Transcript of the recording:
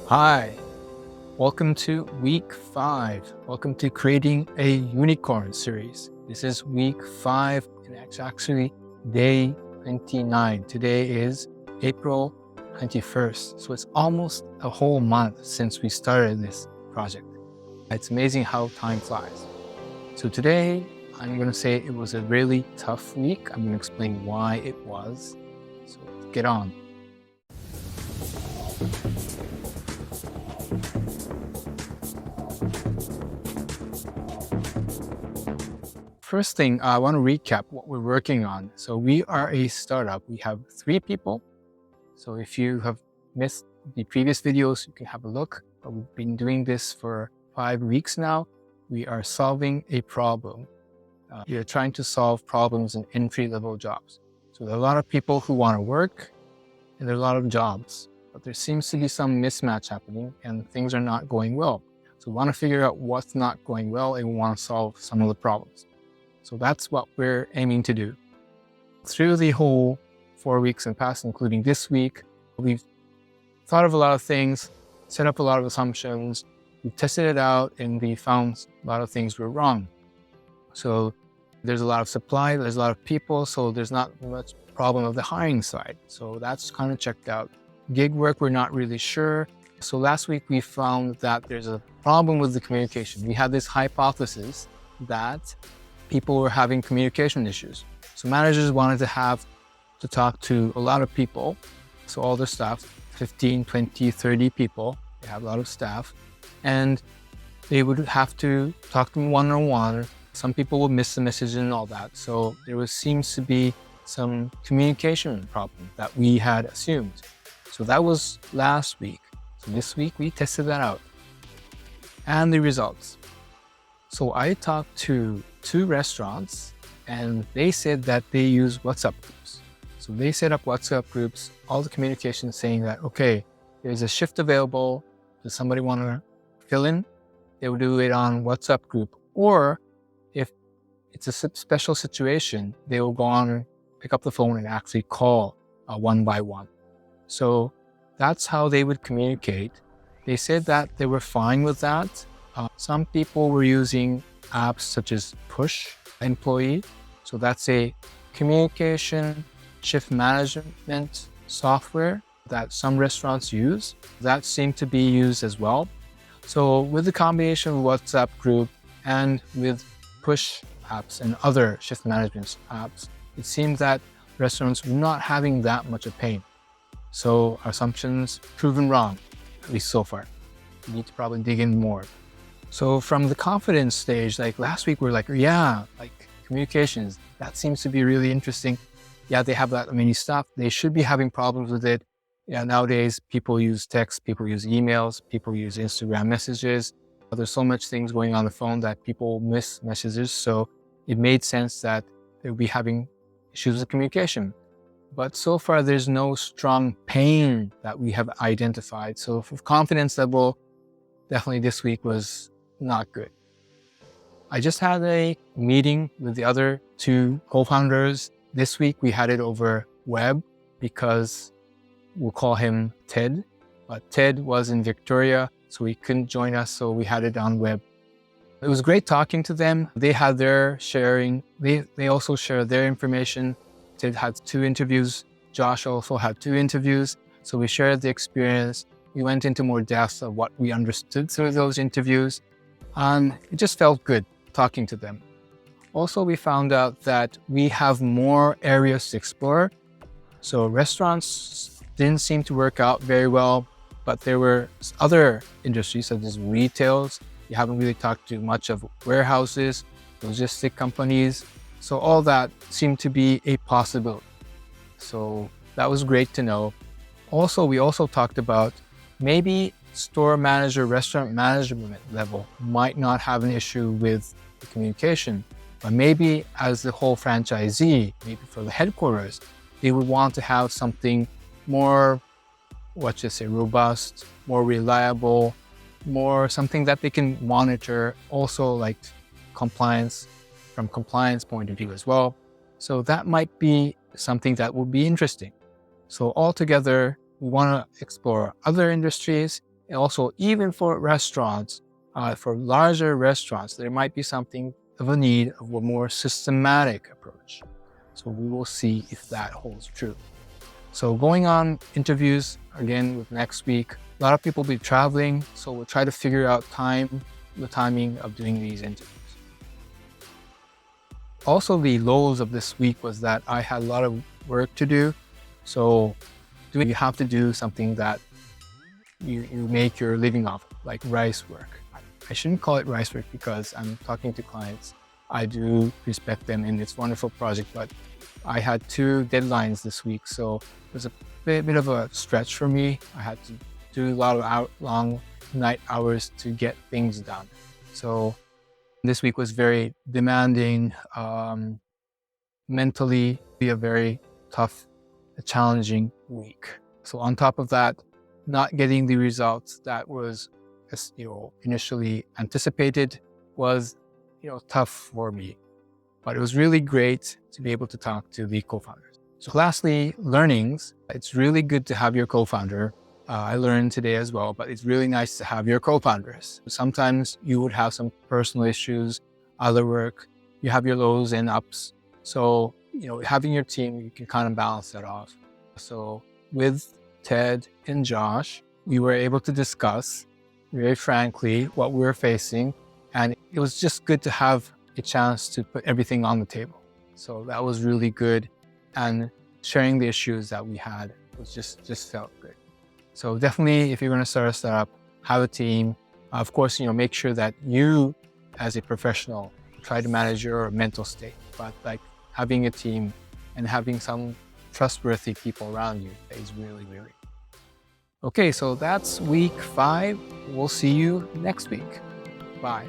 Hi, welcome to week 5. Welcome to creating a unicorn series. This is week 5 and it's actually day 29. Today is April 21st. So it's almost a whole month since we started this project. It's amazing how time flies. So today I'm going to say it was a really tough week. I'm going to explain why it was. So let's get on. First thing, I want to recap what we're working on. So we are a startup. We have 3 people. So if you have missed the previous videos, you can have a look. But we've been doing this for 5 weeks now. We are solving a problem. We are trying to solve problems in entry-level jobs. So there are a lot of people who want to work, and there are a lot of jobs. But there seems to be some mismatch happening, and things are not going well. So we want to figure out what's not going well, and we want to solve some of the problems. So that's what we're aiming to do. Through the whole 4 weeks in the past, including this week, we've thought of a lot of things, set up a lot of assumptions, we've tested it out, and we found a lot of things were wrong. So there's a lot of supply, there's a lot of people, so there's not much problem of the hiring side. So that's kind of checked out. Gig work, we're not really sure. So last week we found that there's a problem with the communication. We had this hypothesis that people were having communication issues. So managers wanted to talk to a lot of people. So all their staff, 15, 20, 30 people, they have a lot of staff, and they would have to talk to them one-on-one. Some people would miss the message and all that. So seems to be some communication problem that we had assumed. So that was last week. So this week we tested that out. And the results. So I talked to 2 restaurants and they said that they use WhatsApp groups. So they set up WhatsApp groups, all the communication saying that, okay, there's a shift available. Does somebody want to fill in? They will do it on WhatsApp group. Or if it's a special situation, they will go on and pick up the phone and actually call one by one. So that's how they would communicate. They said that they were fine with that. Some people were using apps such as Push Employee. So that's a communication shift management software that some restaurants use. That seemed to be used as well. So with the combination of WhatsApp group and with Push apps and other shift management apps, it seems that restaurants were not having that much of pain. So our assumptions proven wrong, at least so far. We need to probably dig in more. So from the confidence stage, like last week, we're like, yeah, like communications, that seems to be really interesting. Yeah, they have that many stuff. They should be having problems with it. Yeah, nowadays, people use text, people use emails, people use Instagram messages. There's so much things going on the phone that people miss messages. So it made sense that they'll be having issues with communication. But so far, there's no strong pain that we have identified. So for confidence level, definitely this week was not good. I just had a meeting with the other 2 co-founders. This week we had it over web because we'll call him Ted, but Ted was in Victoria, so he couldn't join us, so we had it on web. It was great talking to them. They had their sharing. They also shared their information. Ted had 2 interviews. Josh also had 2 interviews. So we shared the experience. We went into more depth of what we understood through those interviews. And it just felt good talking to them. Also, we found out that we have more areas to explore. So restaurants didn't seem to work out very well, but there were other industries such as retails. You haven't really talked to much of warehouses, logistic companies. So all that seemed to be a possibility. So that was great to know. Also, we also talked about maybe store manager, restaurant management level might not have an issue with the communication, but maybe as the whole franchisee, maybe for the headquarters, they would want to have something more, robust, more reliable, more something that they can monitor, also like compliance, from compliance point of view as well. So that might be something that would be interesting. So altogether, we want to explore other industries And also, even for restaurants, for larger restaurants, there might be something of a need of a more systematic approach. So we will see if that holds true. So going on interviews again with next week, a lot of people will be traveling, so we'll try to figure out the timing of doing these interviews. Also, the lows of this week was that I had a lot of work to do. So you have to do something that you make your living off, like rice work. I shouldn't call it rice work because I'm talking to clients. I do respect them and it's a wonderful project, but I had 2 deadlines this week, so it was a bit of a stretch for me. I had to do a lot of long night hours to get things done. So this week was very demanding, mentally, be a very tough, challenging week. So on top of that, not getting the results that was, initially anticipated was, tough for me. But it was really great to be able to talk to the co-founders. So lastly, learnings. It's really good to have your co-founder. I learned today as well, but it's really nice to have your co-founders. Sometimes you would have some personal issues, other work, you have your lows and ups. So, having your team, you can kind of balance that off. So with Ted and Josh, we were able to discuss very frankly what we were facing. And it was just good to have a chance to put everything on the table. So that was really good. And sharing the issues that we had was just felt good. So definitely, if you're going to start a startup, have a team. Of course, make sure that you, as a professional, try to manage your mental state. But like having a team and having some trustworthy people around you is really, really. Okay, so that's week 5. We'll see you next week. Bye.